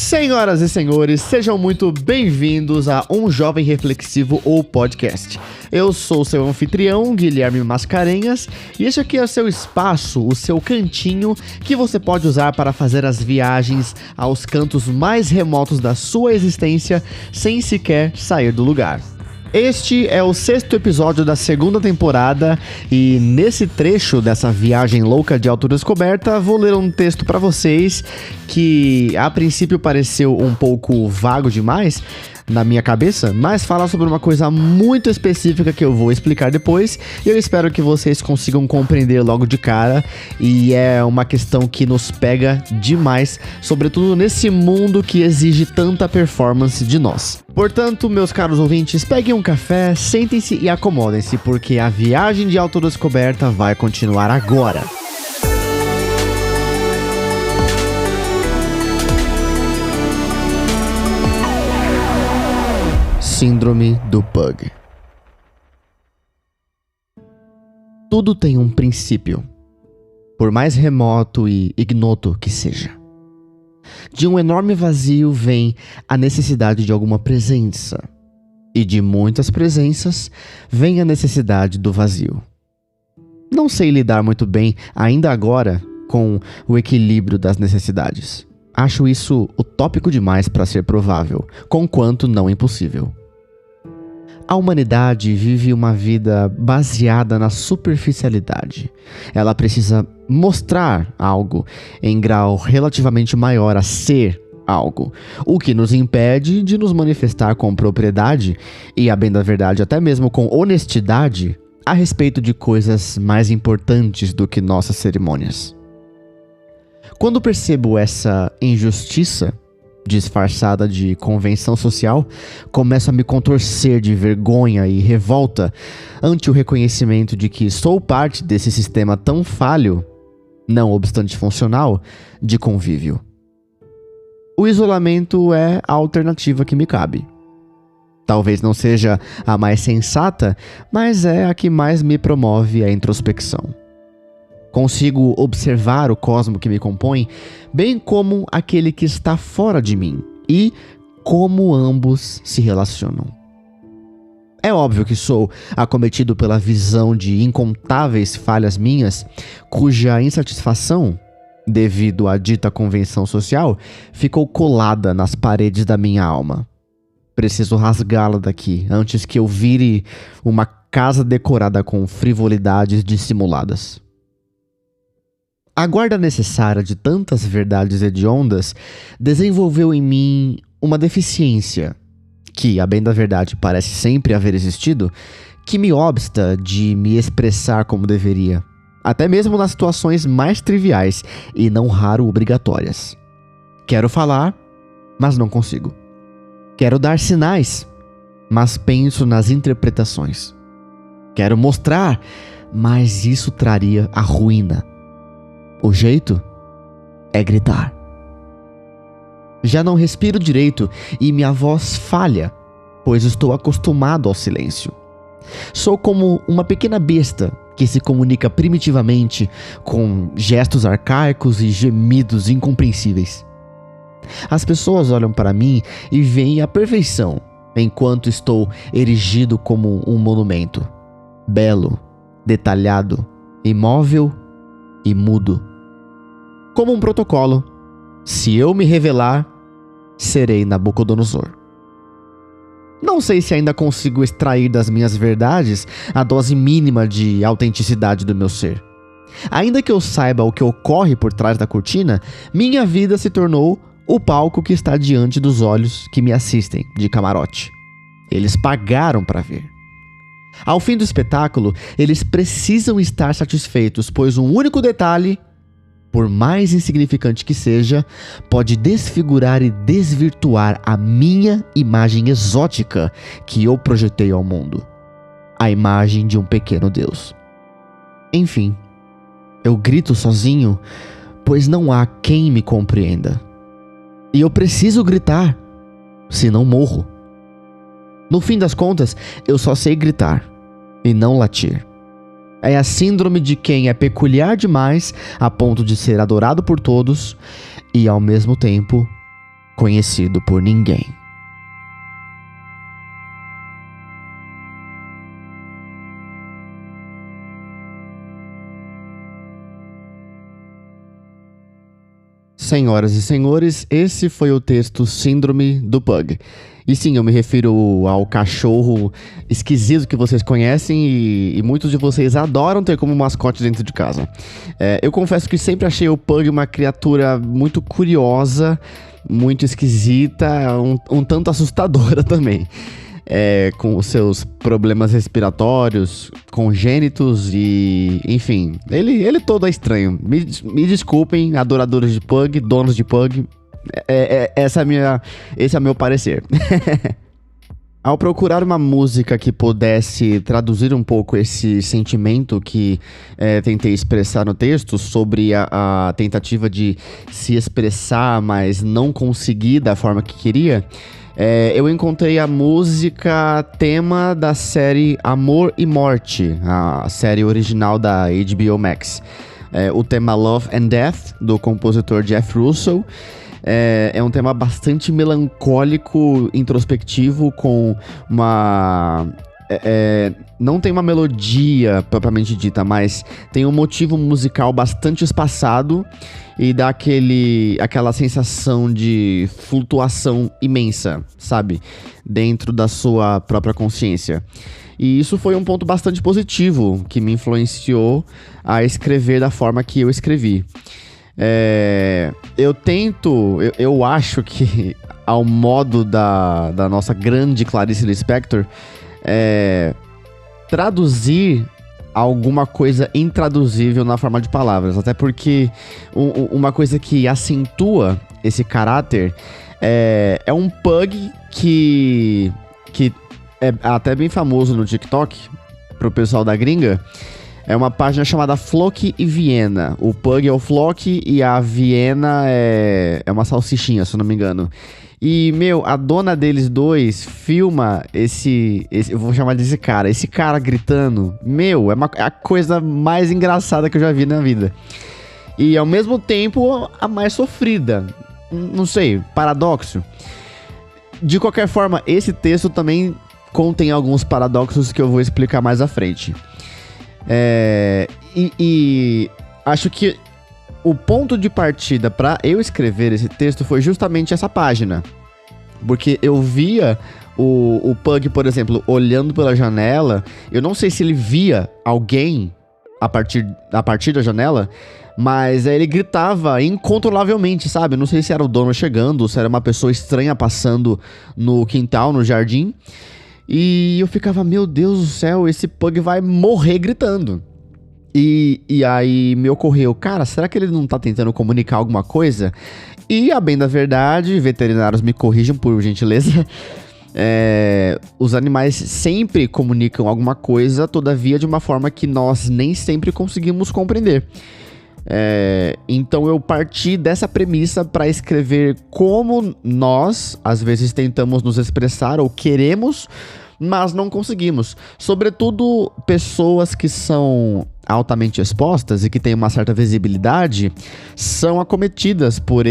Senhoras e senhores, sejam muito bem-vindos a Um Jovem Reflexivo, ou podcast. Eu sou seu anfitrião, Guilherme Mascarenhas, e este aqui é o seu espaço, o seu cantinho, que você pode usar para fazer as viagens aos cantos mais remotos da sua existência, sem sequer sair do lugar. Este é o 6º episódio da 2ª temporada e nesse trecho dessa viagem louca de autodescoberta vou ler um texto para vocês que a princípio pareceu um pouco vago demais na minha cabeça, mas fala sobre uma coisa muito específica que eu vou explicar depois e eu espero que vocês consigam compreender logo de cara, e é uma questão que nos pega demais, sobretudo nesse mundo que exige tanta performance de nós. Portanto, meus caros ouvintes, peguem um café, sentem-se e acomodem-se, porque a viagem de autodescoberta vai continuar agora. Síndrome do Pug. Tudo tem um princípio, por mais remoto e ignoto que seja. De um enorme vazio vem a necessidade de alguma presença, e de muitas presenças vem a necessidade do vazio. Não sei lidar muito bem, ainda agora, com o equilíbrio das necessidades. Acho isso utópico demais para ser provável, conquanto não impossível. A humanidade vive uma vida baseada na superficialidade. Ela precisa mostrar algo em grau relativamente maior a ser algo, o que nos impede de nos manifestar com propriedade e, a bem da verdade, até mesmo com honestidade a respeito de coisas mais importantes do que nossas cerimônias. Quando percebo essa injustiça disfarçada de convenção social, começo a me contorcer de vergonha e revolta ante o reconhecimento de que sou parte desse sistema tão falho, não obstante funcional, de convívio. O isolamento é a alternativa que me cabe. Talvez não seja a mais sensata, mas é a que mais me promove a introspecção. Consigo observar o cosmo que me compõe, bem como aquele que está fora de mim, e como ambos se relacionam. É óbvio que sou acometido pela visão de incontáveis falhas minhas, cuja insatisfação, devido à dita convenção social, ficou colada nas paredes da minha alma. Preciso rasgá-la daqui, antes que eu vire uma casa decorada com frivolidades dissimuladas. A guarda necessária de tantas verdades hediondas desenvolveu em mim uma deficiência, que, a bem da verdade, parece sempre haver existido, que me obsta de me expressar como deveria, até mesmo nas situações mais triviais e não raro obrigatórias. Quero falar, mas não consigo. Quero dar sinais, mas penso nas interpretações. Quero mostrar, mas isso traria a ruína. O jeito é gritar. Já não respiro direito e minha voz falha, pois estou acostumado ao silêncio. Sou como uma pequena besta que se comunica primitivamente com gestos arcaicos e gemidos incompreensíveis. As pessoas olham para mim e veem a perfeição, enquanto estou erigido como um monumento, belo, detalhado, imóvel e mudo. Como um protocolo, se eu me revelar, serei Nabucodonosor. Não sei se ainda consigo extrair das minhas verdades a dose mínima de autenticidade do meu ser. Ainda que eu saiba o que ocorre por trás da cortina, minha vida se tornou o palco que está diante dos olhos que me assistem de camarote. Eles pagaram para ver. Ao fim do espetáculo, eles precisam estar satisfeitos, pois um único detalhe, por mais insignificante que seja, pode desfigurar e desvirtuar a minha imagem exótica que eu projetei ao mundo. A imagem de um pequeno Deus. Enfim, eu grito sozinho, pois não há quem me compreenda. E eu preciso gritar, senão morro. No fim das contas, eu só sei gritar e não latir. É a síndrome de quem é peculiar demais a ponto de ser adorado por todos e, ao mesmo tempo, conhecido por ninguém. Senhoras e senhores, esse foi o texto Síndrome do Pug. E sim, eu me refiro ao cachorro esquisito que vocês conhecem e muitos de vocês adoram ter como mascote dentro de casa. Eu confesso que sempre achei o Pug uma criatura muito curiosa, muito esquisita, um tanto assustadora também. Com os seus problemas respiratórios congênitos e, enfim, ele todo é estranho. Me desculpem, adoradores de Pug, donos de Pug, esse é meu parecer. Ao procurar uma música que pudesse traduzir um pouco esse sentimento que tentei expressar no texto sobre a tentativa de se expressar, mas não conseguir da forma que queria, eu encontrei a música tema da série Amor e Morte, a série original da HBO Max. O tema Love and Death, do compositor Jeff Russell. É um tema bastante melancólico, introspectivo, com uma... não tem uma melodia propriamente dita, mas tem um motivo musical bastante espaçado e dá aquela sensação de flutuação imensa, sabe? Dentro da sua própria consciência. E isso foi um ponto bastante positivo que me influenciou a escrever da forma que eu escrevi. Eu acho que, ao modo da nossa grande Clarice Lispector, traduzir alguma coisa intraduzível na forma de palavras. Até porque uma coisa que acentua esse caráter é um pug que é até bem famoso no TikTok, pro pessoal da gringa. É uma página chamada Flock e Viena. O pug é o Flock e a Viena é uma salsichinha, se eu não me engano. E, a dona deles dois filma eu vou chamar desse cara, esse cara gritando. É a coisa mais engraçada que eu já vi na vida. E, ao mesmo tempo, a mais sofrida. Não sei, paradoxo. De qualquer forma, esse texto também contém alguns paradoxos que eu vou explicar mais à frente. E acho que o ponto de partida para eu escrever esse texto foi justamente essa página. Porque eu via o Pug, por exemplo, olhando pela janela. Eu não sei se ele via alguém a partir da janela, mas ele gritava incontrolavelmente, sabe? Não sei se era o dono chegando, se era uma pessoa estranha passando no quintal, no jardim. E eu ficava, meu Deus do céu, esse Pug vai morrer gritando. E aí me ocorreu, cara, será que ele não tá tentando comunicar alguma coisa? E, a bem da verdade, veterinários me corrijam por gentileza, os animais sempre comunicam alguma coisa, todavia de uma forma que nós nem sempre conseguimos compreender. Então eu parti dessa premissa para escrever como nós, às vezes, tentamos nos expressar ou queremos, mas não conseguimos. Sobretudo pessoas que são altamente expostas e que têm uma certa visibilidade são acometidas por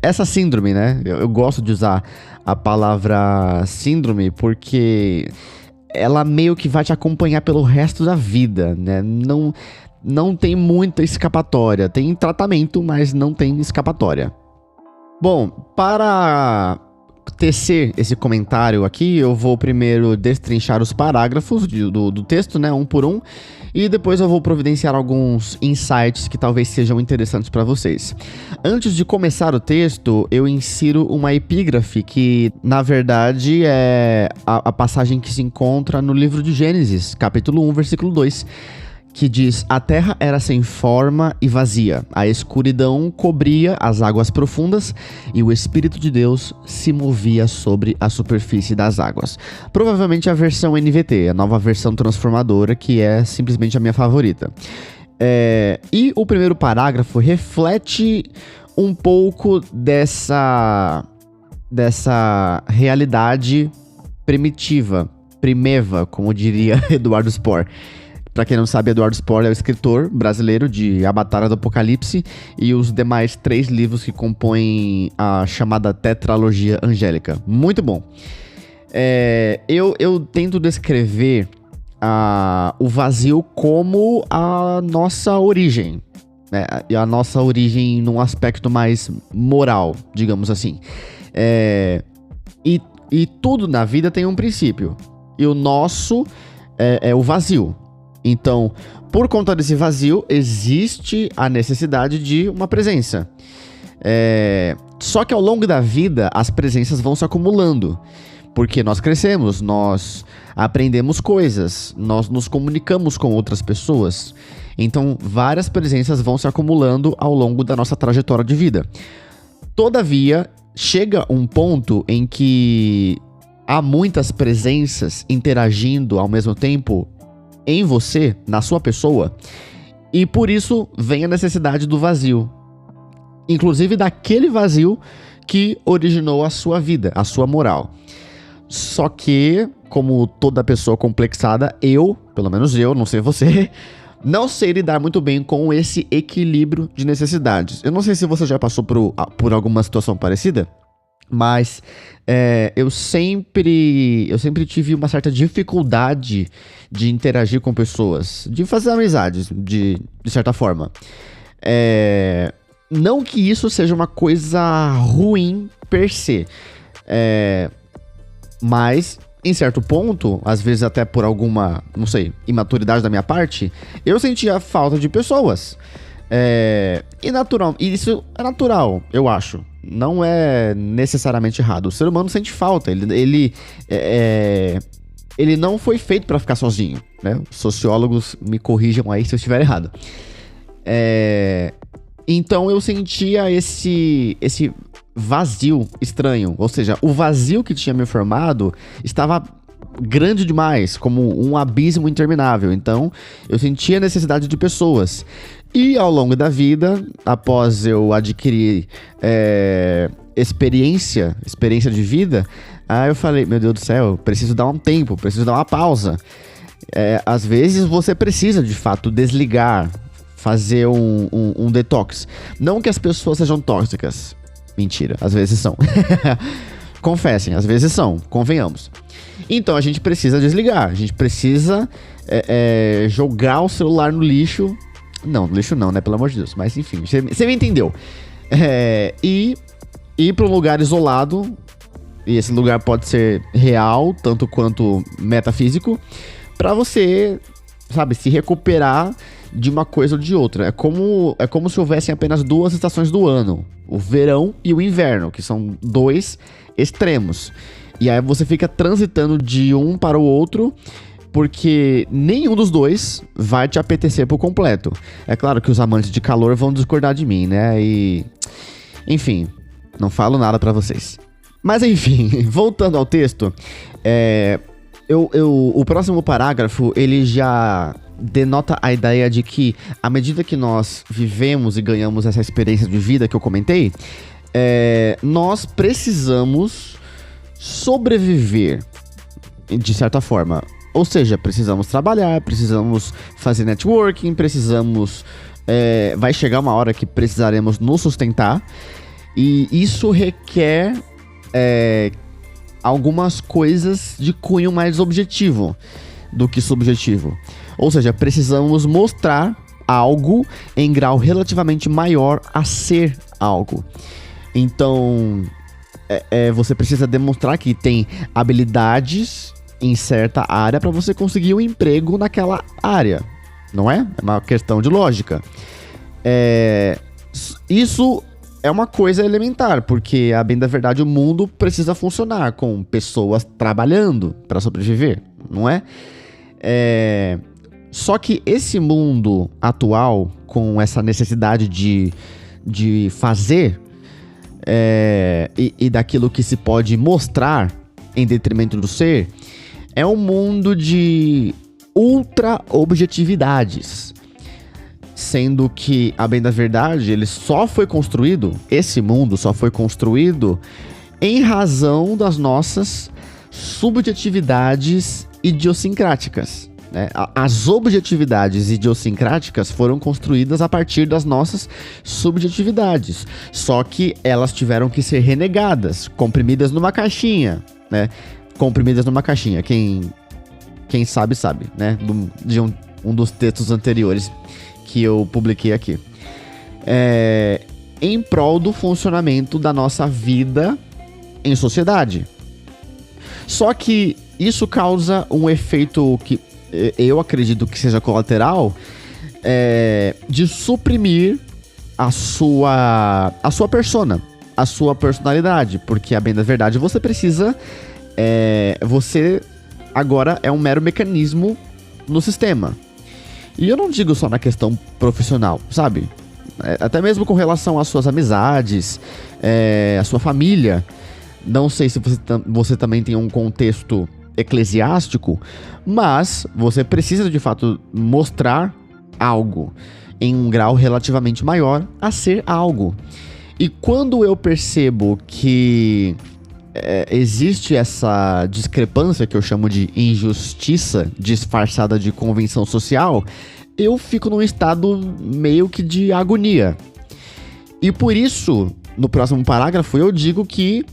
essa síndrome, né? Eu gosto de usar a palavra síndrome porque ela meio que vai te acompanhar pelo resto da vida, né? Não tem muita escapatória. Tem tratamento, mas não tem escapatória. Bom, para tecer esse comentário aqui, eu vou primeiro destrinchar os parágrafos do texto, né, um por um, e depois eu vou providenciar alguns insights que talvez sejam interessantes para vocês. Antes de começar o texto, eu insiro uma epígrafe que, na verdade, é a passagem que se encontra no livro de Gênesis, capítulo 1, versículo 2, que diz: a terra era sem forma e vazia, a escuridão cobria as águas profundas e o Espírito de Deus se movia sobre a superfície das águas. Provavelmente a versão NVT, a nova versão transformadora, que é simplesmente a minha favorita. E o primeiro parágrafo reflete um pouco dessa realidade primeva, como diria Eduardo Spohr. Pra quem não sabe, Eduardo Spohr é o escritor brasileiro de A Batalha do Apocalipse e os demais 3 livros que compõem a chamada Tetralogia Angélica. Muito bom. Eu tento descrever o vazio como a nossa origem, né? E a nossa origem num aspecto mais moral, digamos assim. E tudo na vida tem um princípio. E o nosso é o vazio. Então, por conta desse vazio, existe a necessidade de uma presença. Só que ao longo da vida, as presenças vão se acumulando. Porque nós crescemos, nós aprendemos coisas, nós nos comunicamos com outras pessoas. Então, várias presenças vão se acumulando ao longo da nossa trajetória de vida. Todavia, chega um ponto em que há muitas presenças interagindo ao mesmo tempo em você, na sua pessoa, e por isso vem a necessidade do vazio. Inclusive daquele vazio que originou a sua vida, a sua moral. Só que, como toda pessoa complexada, pelo menos eu, não sei você, não sei lidar muito bem com esse equilíbrio de necessidades. Eu não sei se você já passou por alguma situação parecida, mas eu sempre tive uma certa dificuldade de interagir com pessoas, de fazer amizades, de certa forma. Não que isso seja uma coisa ruim per se, mas em certo ponto, às vezes até por alguma, não sei, imaturidade da minha parte, eu sentia falta de pessoas. E isso é natural, eu acho. Não é necessariamente errado. O ser humano sente falta. Ele não foi feito pra ficar sozinho, né? Sociólogos me corrijam aí se eu estiver errado. Então eu sentia esse vazio estranho. Ou seja, o vazio que tinha me formado estava grande demais, como um abismo interminável. Então eu sentia a necessidade de pessoas. E ao longo da vida, após eu adquirir experiência de vida, aí eu falei, meu Deus do céu, preciso dar um tempo, preciso dar uma pausa. Às vezes você precisa, de fato, desligar, fazer um detox. Não que as pessoas sejam tóxicas. Mentira, às vezes são. Confessem, às vezes são, convenhamos. Então a gente precisa desligar, a gente precisa jogar o celular no lixo. Não, no lixo não, né? Pelo amor de Deus. Mas enfim, você me entendeu. E ir para um lugar isolado. E esse lugar pode ser real, tanto quanto metafísico. Para você, sabe, se recuperar de uma coisa ou de outra. É como se houvessem apenas 2 estações do ano. O verão e o inverno, que são 2 extremos. E aí você fica transitando de um para o outro, porque nenhum dos 2 vai te apetecer por completo. É claro que os amantes de calor vão discordar de mim, né? E... enfim, não falo nada pra vocês. Mas enfim, voltando ao texto, o próximo parágrafo, ele já denota a ideia de que, à medida que nós vivemos e ganhamos essa experiência de vida que eu comentei, nós precisamos sobreviver, de certa forma. Ou seja, precisamos trabalhar, precisamos fazer networking, precisamos... vai chegar uma hora que precisaremos nos sustentar. E isso requer algumas coisas de cunho mais objetivo do que subjetivo. Ou seja, precisamos mostrar algo em grau relativamente maior a ser algo. Então, você precisa demonstrar que tem habilidades em certa área para você conseguir um emprego naquela área, não é? É uma questão de lógica. Isso é uma coisa elementar, porque, a bem da verdade, o mundo precisa funcionar com pessoas trabalhando para sobreviver, não é? Só que esse mundo atual, com essa necessidade de fazer e daquilo que se pode mostrar em detrimento do ser, é um mundo de ultra-objetividades. Sendo que, a bem da verdade, esse mundo só foi construído em razão das nossas subjetividades idiosincráticas. né? As objetividades idiosincráticas foram construídas a partir das nossas subjetividades. Só que elas tiveram que ser renegadas, comprimidas numa caixinha, né? Comprimidas numa caixinha. Quem sabe, né? De um dos textos anteriores que eu publiquei aqui. Em prol do funcionamento da nossa vida em sociedade. Só que isso causa um efeito que eu acredito que seja colateral, de suprimir a sua persona, a sua personalidade, porque a bem da verdade você precisa, você agora é um mero mecanismo no sistema. E eu não digo só na questão profissional, sabe? Até mesmo com relação às suas amizades, à sua família. Não sei se você também tem um contexto eclesiástico, mas você precisa de fato mostrar algo em um grau relativamente maior a ser algo. E quando eu percebo que existe essa discrepância que eu chamo de injustiça disfarçada de convenção social, eu fico num estado meio que de agonia. E por isso, no próximo parágrafo, eu digo que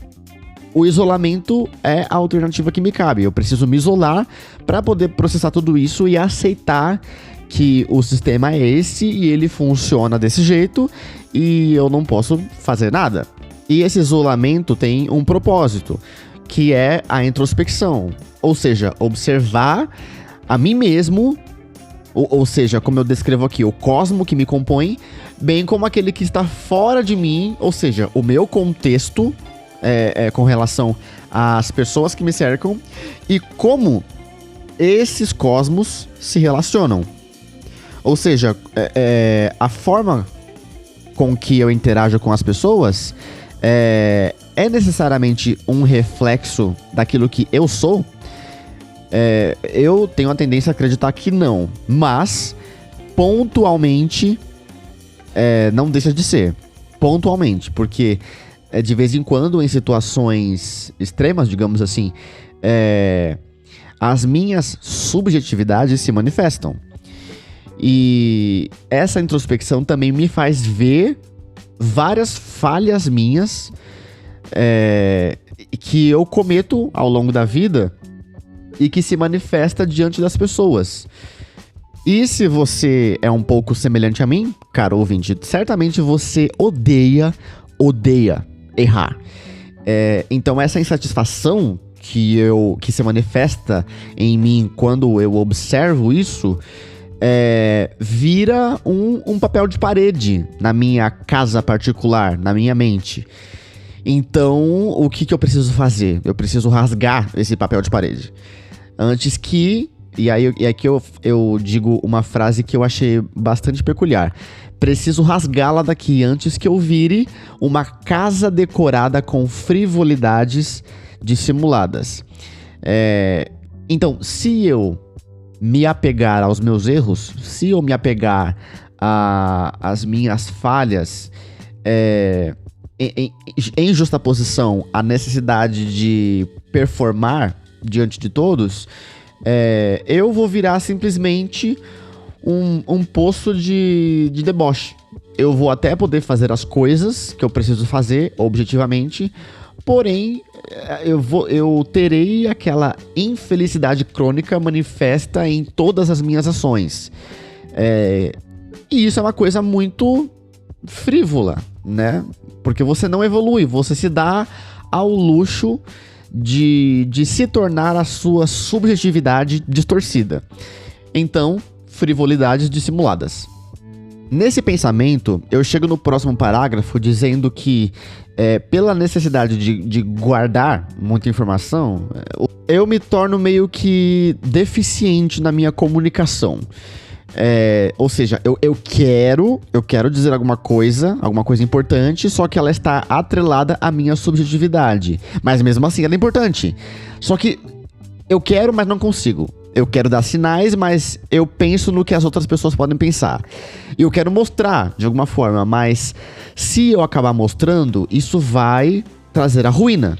o isolamento é a alternativa que me cabe. Eu preciso me isolar para poder processar tudo isso e aceitar que o sistema é esse e ele funciona desse jeito e eu não posso fazer nada. E esse isolamento tem um propósito, que é a introspecção. Ou seja, observar a mim mesmo, ou seja, como eu descrevo aqui, o cosmo que me compõe, bem como aquele que está fora de mim, ou seja, o meu contexto, com relação às pessoas que me cercam e como esses cosmos se relacionam. Ou seja, a forma com que eu interajo com as pessoas é necessariamente um reflexo daquilo que eu sou? Eu tenho a tendência a acreditar que não, mas pontualmente não deixa de ser. Pontualmente, porque de vez em quando, em situações extremas, digamos assim, as minhas subjetividades se manifestam. E essa introspecção também me faz ver várias falhas minhas que eu cometo ao longo da vida e que se manifesta diante das pessoas. E se você é um pouco semelhante a mim, caro ouvinte, certamente você odeia errar. Então essa insatisfação que se manifesta em mim quando eu observo isso, vira um papel de parede na minha casa particular, na minha mente. Então, o que eu preciso fazer? Eu preciso rasgar esse papel de parede. Antes que... E aqui eu digo uma frase que eu achei bastante peculiar. Preciso rasgá-la daqui antes que eu vire uma casa decorada com frivolidades dissimuladas. Então, se eu me apegar aos meus erros, se eu me apegar às minhas falhas, em justaposição à necessidade de performar diante de todos, eu vou virar simplesmente um poço de deboche. Eu vou até poder fazer as coisas que eu preciso fazer objetivamente, porém eu terei aquela infelicidade crônica manifesta em todas as minhas ações. E isso é uma coisa muito frívola, né? Porque você não evolui, você se dá ao luxo de se tornar a sua subjetividade distorcida. Então, frivolidades dissimuladas. Nesse pensamento, eu chego no próximo parágrafo dizendo que, pela necessidade de guardar muita informação, eu me torno meio que deficiente na minha comunicação. Ou seja, eu quero dizer alguma coisa importante, só que ela está atrelada à minha subjetividade. Mas mesmo assim ela é importante. Só que eu quero, mas não consigo. Eu quero dar sinais, mas eu penso no que as outras pessoas podem pensar. E eu quero mostrar de alguma forma, mas se eu acabar mostrando, isso vai trazer a ruína.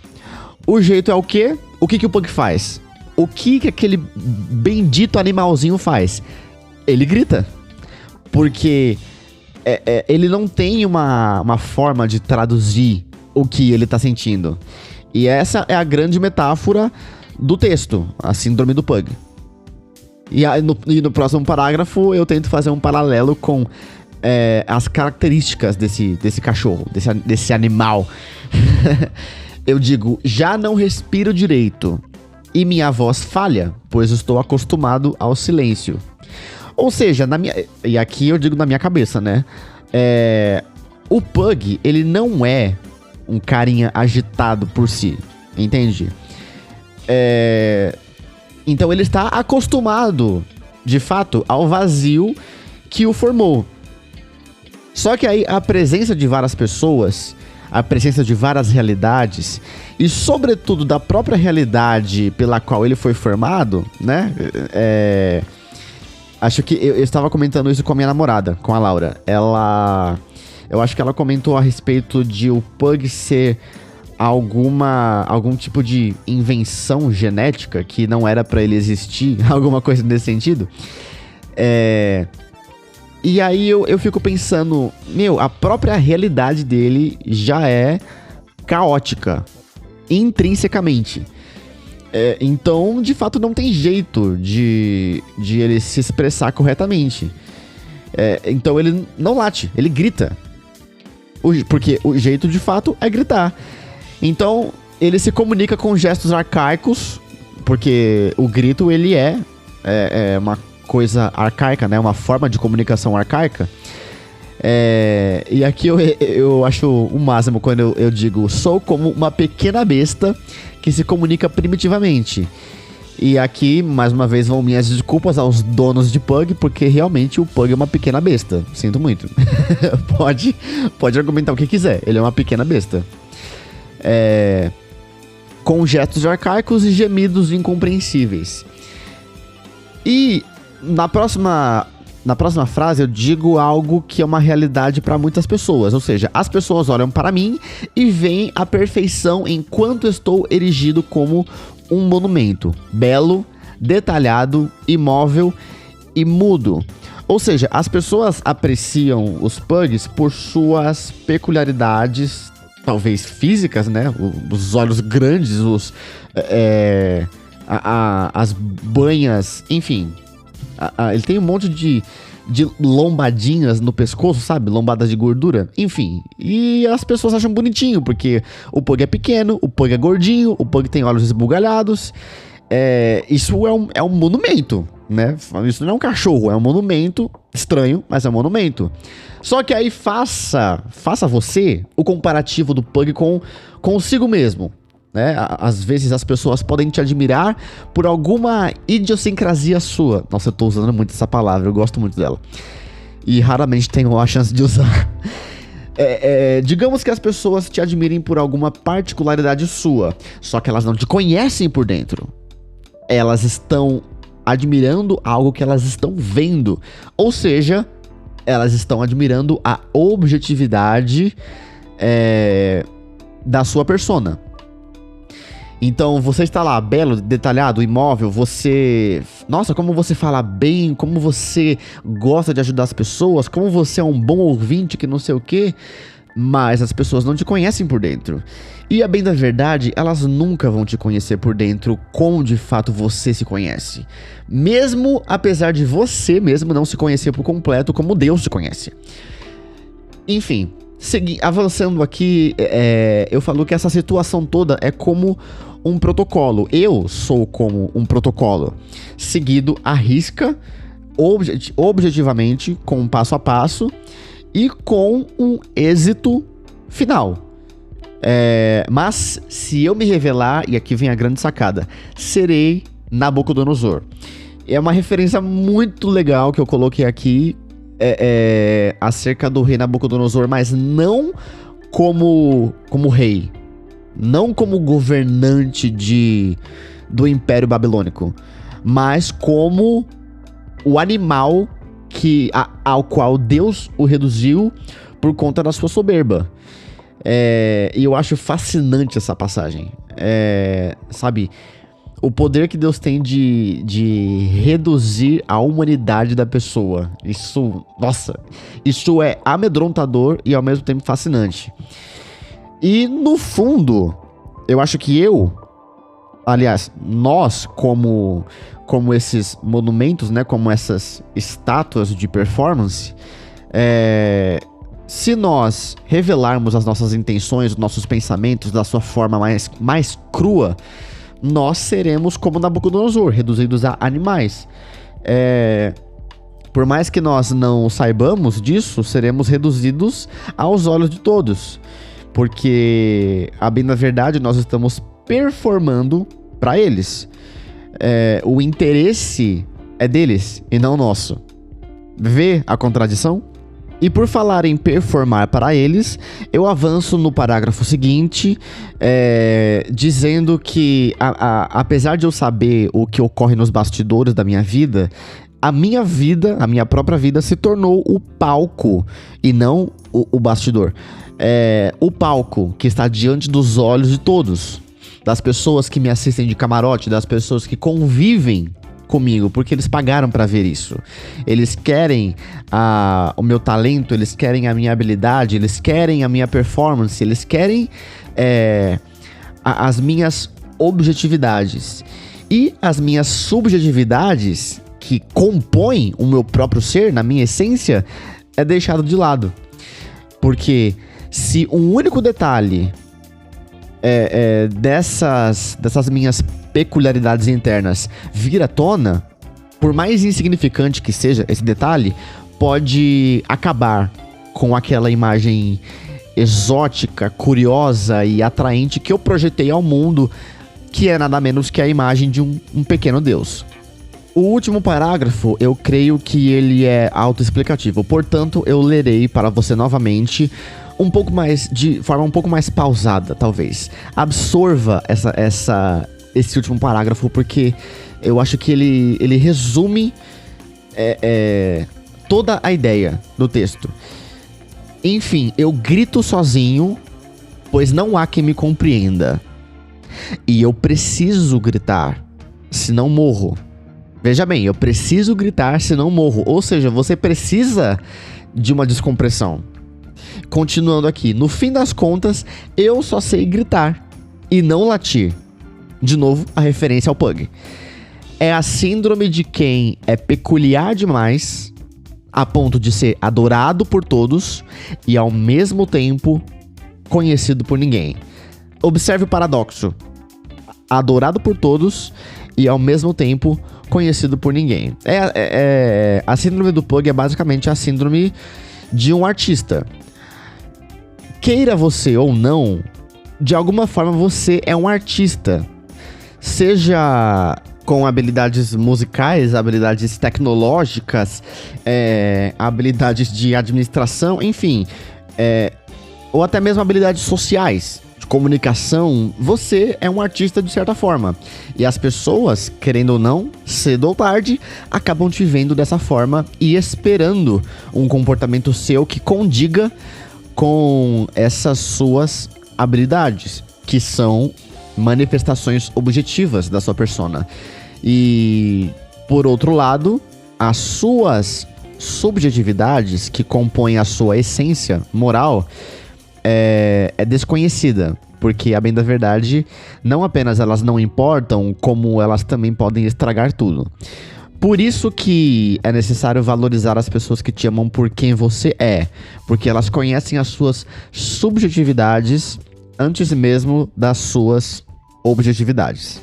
O jeito é o quê? O que o Pug faz? o que aquele bendito animalzinho faz? Ele grita. Porque ele não tem uma forma de traduzir o que ele tá sentindo. E essa é a grande metáfora do texto, a síndrome do Pug. E no próximo parágrafo eu tento fazer um paralelo com as características desse cachorro, desse animal. Eu digo, já não respiro direito e minha voz falha, pois estou acostumado ao silêncio. Ou seja, e aqui eu digo na minha cabeça, né? O Pug, ele não é um carinha agitado por si, entende? Então ele está acostumado, de fato, ao vazio que o formou. Só que aí a presença de várias pessoas, a presença de várias realidades, e sobretudo da própria realidade pela qual ele foi formado, né? Acho que eu estava comentando isso com a minha namorada, com a Laura. Eu acho que ela comentou a respeito de o Pug ser algum tipo de invenção genética que não era pra ele existir, alguma coisa nesse sentido. E aí eu fico pensando, a própria realidade dele já é caótica, intrinsecamente. Então, de fato, não tem jeito de ele se expressar corretamente. Então ele não late, ele grita. Porque o jeito, de fato, é gritar. Então, ele se comunica com gestos arcaicos, porque o grito, ele é uma coisa arcaica, né? Uma forma de comunicação arcaica. E aqui eu acho o máximo quando eu digo, sou como uma pequena besta que se comunica primitivamente. E aqui, mais uma vez, vão minhas desculpas aos donos de Pug, porque realmente o Pug é uma pequena besta. Sinto muito. Pode argumentar o que quiser, ele é uma pequena besta. Com gestos arcaicos e gemidos incompreensíveis. E na próxima frase eu digo algo que é uma realidade para muitas pessoas. Ou seja, as pessoas olham para mim e veem a perfeição enquanto estou erigido como um monumento. Belo, detalhado, imóvel e mudo. Ou seja, as pessoas apreciam os Pugs por suas peculiaridades, talvez físicas, né? Os olhos grandes, as banhas, enfim. Ele tem um monte de lombadinhas no pescoço, sabe? Lombadas de gordura. Enfim. E as pessoas acham bonitinho, porque o Pug é pequeno, o Pug é gordinho, o Pug tem olhos esbugalhados. Isso é um monumento, né? Isso não é um cachorro, é um monumento. Estranho, mas é um monumento. Só que aí faça você o comparativo do Pug consigo mesmo. Né? Às vezes as pessoas podem te admirar por alguma idiosincrasia sua. Nossa, eu tô usando muito essa palavra, eu gosto muito dela. E raramente tenho a chance de usar. Digamos que as pessoas te admirem por alguma particularidade sua, só que elas não te conhecem por dentro. Elas estão admirando algo que elas estão vendo. Ou seja, elas estão admirando a objetividade da sua persona. Então, você está lá, belo, detalhado, imóvel, Nossa, como você fala bem, como você gosta de ajudar as pessoas, como você é um bom ouvinte, que não sei o quê. Mas as pessoas não te conhecem por dentro. E a bem da verdade, elas nunca vão te conhecer por dentro como de fato você se conhece. Mesmo apesar de você mesmo não se conhecer por completo como Deus te conhece. Enfim, avançando aqui, eu falo que essa situação toda é como um protocolo. Eu sou como um protocolo, seguido à risca, objetivamente, com um passo a passo e com um êxito final. Mas se eu me revelar, e aqui vem a grande sacada, serei Nabucodonosor. É uma referência muito legal que eu coloquei aqui, acerca do rei Nabucodonosor, mas não como rei, não como governante do Império Babilônico, mas como o animal ao qual Deus o reduziu por conta da sua soberba. E eu acho fascinante essa passagem. Sabe, o poder que Deus tem de reduzir a humanidade da pessoa. Isso, nossa, isso é amedrontador e ao mesmo tempo fascinante. E no fundo, eu acho que aliás, nós como esses monumentos, né, como essas estátuas de performance, se nós revelarmos as nossas intenções, os nossos pensamentos da sua forma mais crua, nós seremos como Nabucodonosor, reduzidos a animais. Por mais que nós não saibamos disso, seremos reduzidos aos olhos de todos. Porque, a bem da verdade, nós estamos performando para eles. O interesse é deles e não nosso. Vê a contradição? E por falar em performar para eles, eu avanço no parágrafo seguinte, dizendo que, apesar de eu saber o que ocorre nos bastidores da minha vida, a minha própria vida, se tornou o palco e não o bastidor. O palco que está diante dos olhos de todos, das pessoas que me assistem de camarote, das pessoas que convivem comigo, porque eles pagaram pra ver isso. Eles querem o meu talento, eles querem a minha habilidade, eles querem a minha performance, eles querem as minhas objetividades. E as minhas subjetividades, que compõem o meu próprio ser, na minha essência, é deixado de lado. Porque se um único detalhe dessas minhas peculiaridades internas vir à tona, por mais insignificante que seja esse detalhe, pode acabar com aquela imagem exótica, curiosa e atraente que eu projetei ao mundo, que é nada menos que a imagem de um pequeno Deus. O último parágrafo, eu creio que ele é autoexplicativo, portanto, eu lerei para você novamente de forma um pouco mais pausada, talvez. Absorva esse último parágrafo, porque eu acho que ele resume toda a ideia do texto. Enfim, eu grito sozinho, pois não há quem me compreenda. E eu preciso gritar, senão morro. Veja bem, eu preciso gritar, senão morro. Ou seja, você precisa de uma descompressão. Continuando aqui, no fim das contas, eu só sei gritar e não latir. De novo, a referência ao Pug. É a síndrome de quem é peculiar demais, a ponto de ser adorado por todos e ao mesmo tempo conhecido por ninguém. Observe o paradoxo. Adorado por todos e ao mesmo tempo conhecido por ninguém. A síndrome do Pug é basicamente a síndrome de um artista. Queira você ou não, de alguma forma você é um artista. Seja com habilidades musicais, habilidades tecnológicas, habilidades de administração, enfim, ou até mesmo habilidades sociais, de comunicação, você é um artista de certa forma. E as pessoas, querendo ou não, cedo ou tarde, acabam te vendo dessa forma e esperando um comportamento seu que condiga com essas suas habilidades, que são manifestações objetivas da sua persona. E, por outro lado, as suas subjetividades, que compõem a sua essência moral, é desconhecida. Porque, a bem da verdade, não apenas elas não importam, como elas também podem estragar tudo. Por isso que é necessário valorizar as pessoas que te amam por quem você é. Porque elas conhecem as suas subjetividades antes mesmo das suas objetividades.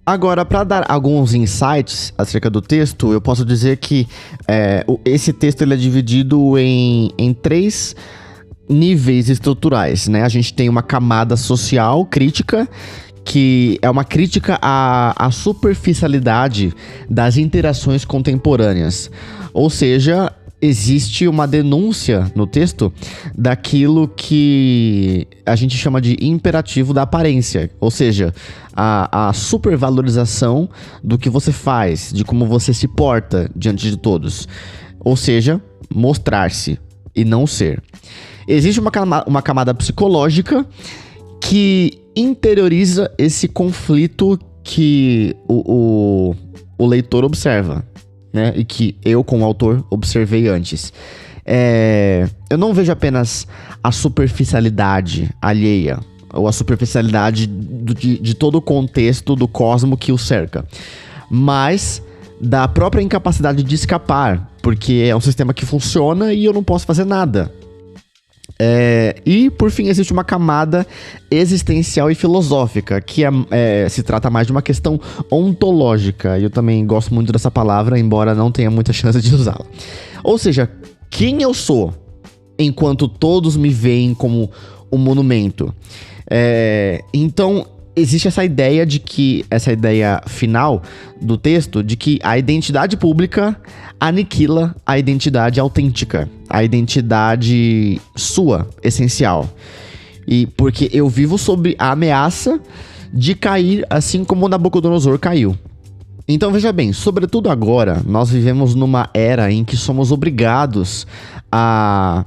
Agora, para dar alguns insights acerca do texto, eu posso dizer que esse texto ele é dividido em 3 níveis estruturais, né? A gente tem uma camada social crítica, que é uma crítica à superficialidade das interações contemporâneas. Ou seja, existe uma denúncia no texto daquilo que a gente chama de imperativo da aparência. Ou seja, a supervalorização do que você faz, de como você se porta diante de todos. Ou seja, mostrar-se e não ser. Existe uma camada psicológica que interioriza esse conflito que o leitor observa, né? E que eu, como autor, observei antes. Eu não vejo apenas a superficialidade alheia, ou a superficialidade de todo o contexto do cosmo que o cerca, mas da própria incapacidade de escapar, porque é um sistema que funciona e eu não posso fazer nada. E, por fim, existe uma camada existencial e filosófica, que se trata mais de uma questão ontológica, e eu também gosto muito dessa palavra, embora não tenha muita chance de usá-la. Ou seja, quem eu sou, enquanto todos me veem como um monumento. Então, existe essa ideia final do texto, de que a identidade pública aniquila a identidade autêntica, a identidade sua, essencial. E porque eu vivo sob a ameaça de cair assim como Nabucodonosor caiu. Então veja bem, sobretudo agora, nós vivemos numa era em que somos obrigados a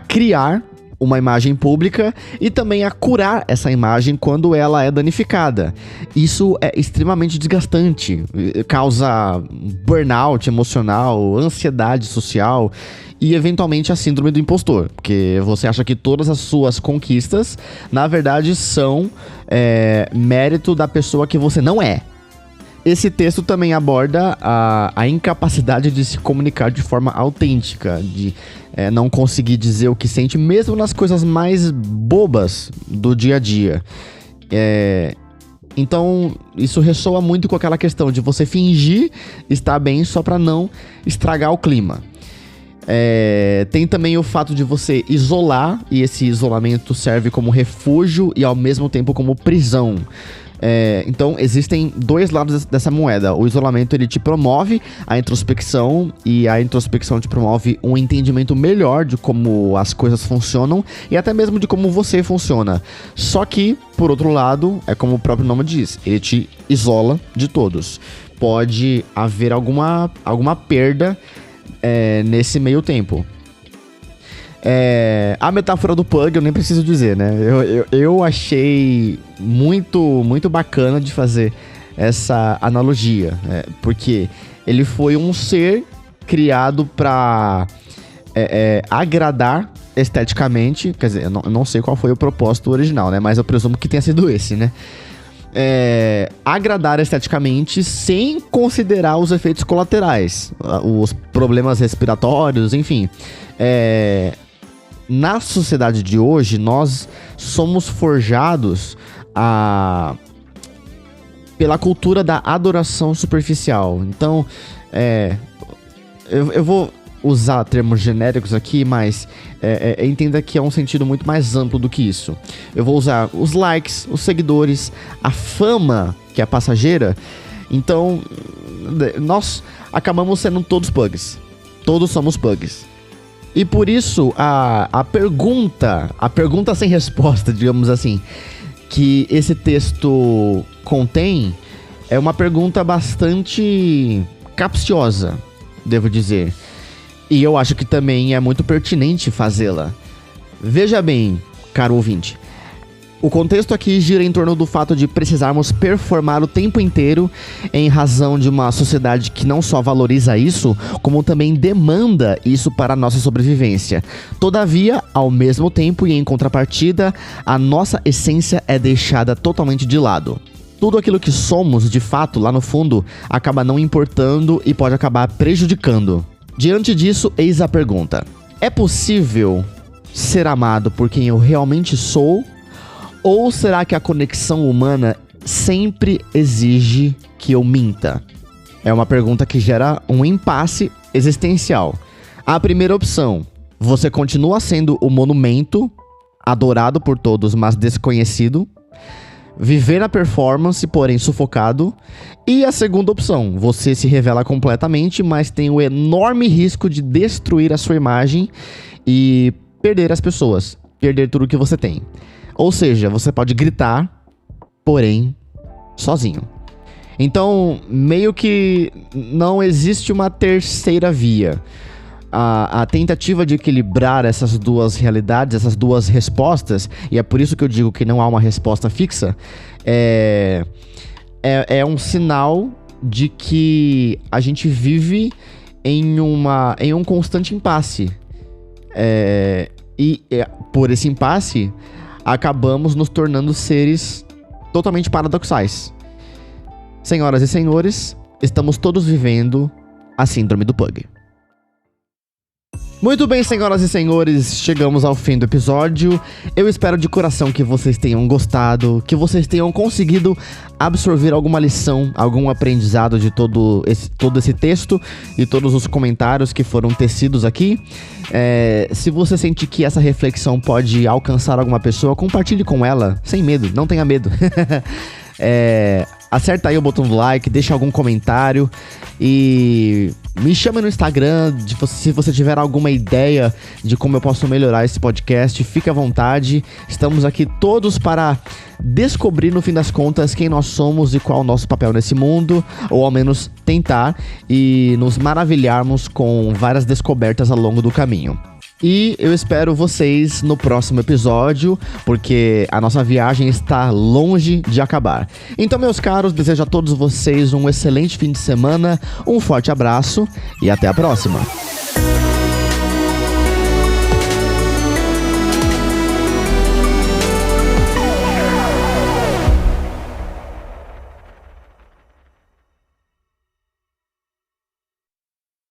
criar uma imagem pública e também a curar essa imagem quando ela é danificada. Isso é extremamente desgastante, causa burnout emocional, ansiedade social e eventualmente a síndrome do impostor, porque você acha que todas as suas conquistas, na verdade, são mérito da pessoa que você não é. Esse texto também aborda a incapacidade de se comunicar de forma autêntica, de não conseguir dizer o que sente, mesmo nas coisas mais bobas do dia a dia. Então, isso ressoa muito com aquela questão de você fingir estar bem só para não estragar o clima. Tem também o fato de você isolar, e esse isolamento serve como refúgio e ao mesmo tempo como prisão. Então, existem dois lados dessa moeda. O isolamento, ele te promove a introspecção, e a introspecção te promove um entendimento melhor de como as coisas funcionam e até mesmo de como você funciona. Só que, por outro lado, é como o próprio nome diz, ele te isola de todos. Pode haver alguma perda nesse meio tempo. A metáfora do Pug eu nem preciso dizer, né? Eu achei muito bacana de fazer essa analogia, porque ele foi um ser criado pra agradar esteticamente. Quer dizer, eu não sei qual foi o propósito original, né? Mas eu presumo que tenha sido esse, né? Agradar esteticamente sem considerar os efeitos colaterais, os problemas respiratórios, enfim. Na sociedade de hoje, nós somos forjados pela cultura da adoração superficial. Então, eu vou usar termos genéricos aqui, mas entenda que é um sentido muito mais amplo do que isso. Eu vou usar os likes, os seguidores, a fama, que é passageira. Então, nós acabamos sendo todos pugs. Todos somos pugs. E por isso, a pergunta sem resposta, digamos assim, que esse texto contém, é uma pergunta bastante capciosa, devo dizer. E eu acho que também é muito pertinente fazê-la. Veja bem, caro ouvinte, o contexto aqui gira em torno do fato de precisarmos performar o tempo inteiro em razão de uma sociedade que não só valoriza isso, como também demanda isso para a nossa sobrevivência. Todavia, ao mesmo tempo e em contrapartida, a nossa essência é deixada totalmente de lado. Tudo aquilo que somos, de fato, lá no fundo, acaba não importando e pode acabar prejudicando. Diante disso, eis a pergunta: é possível ser amado por quem eu realmente sou? Ou será que a conexão humana sempre exige que eu minta? É uma pergunta que gera um impasse existencial. A primeira opção: você continua sendo o monumento, adorado por todos, mas desconhecido. Viver na performance, porém sufocado. E a segunda opção: você se revela completamente, mas tem o enorme risco de destruir a sua imagem e perder as pessoas, perder tudo que você tem. Ou seja, você pode gritar, porém sozinho. Então, meio que não existe uma terceira via. A tentativa de equilibrar essas duas realidades, essas duas respostas, e é por isso que eu digo que não há uma resposta fixa, é um sinal de que a gente vive em um constante impasse. E por esse impasse, acabamos nos tornando seres totalmente paradoxais. Senhoras e senhores, estamos todos vivendo a síndrome do Pug. Muito bem, senhoras e senhores, chegamos ao fim do episódio. Eu espero de coração que vocês tenham gostado, que vocês tenham conseguido absorver alguma lição, algum aprendizado de todo esse texto e todos os comentários que foram tecidos aqui. Se você sente que essa reflexão pode alcançar alguma pessoa, compartilhe com ela, sem medo, não tenha medo. Acerta aí o botão do like, deixa algum comentário e me chame no Instagram se você tiver alguma ideia de como eu posso melhorar esse podcast. Fique à vontade, estamos aqui todos para descobrir no fim das contas quem nós somos e qual o nosso papel nesse mundo, ou ao menos tentar e nos maravilharmos com várias descobertas ao longo do caminho. E eu espero vocês no próximo episódio, porque a nossa viagem está longe de acabar. Então, meus caros, desejo a todos vocês um excelente fim de semana, um forte abraço e até a próxima!